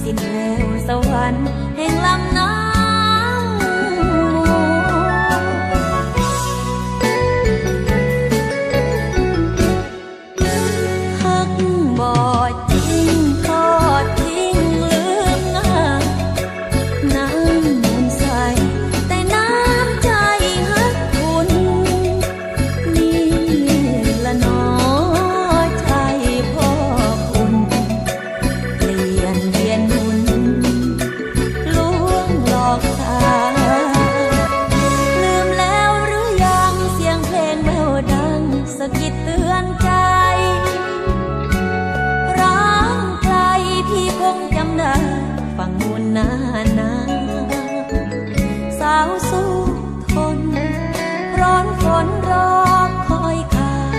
สิ้นแล้วสวรรค์แห่งลำน้ำฮักบ่จริงทอดทิ้งลืมงามน้ำมูลใสแต่น้ำใจฮักคุณนี่ละน้อใช่พ่อคุณเปลี่ยนเวียนหมุนลวงหลอกตาลืมแล้วหรือยังเสียงเพลงแววดังสะกิดเตือนใจร้างไกลพี่คงจำได้ฟังมูลนานาสาวสู้ทนร้อนฝนรอคอยข่าว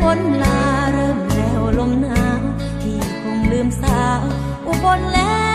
ฝนลาเริ่มแล้วลมหนาวพี่คงลืมสาวอุบลแล้ว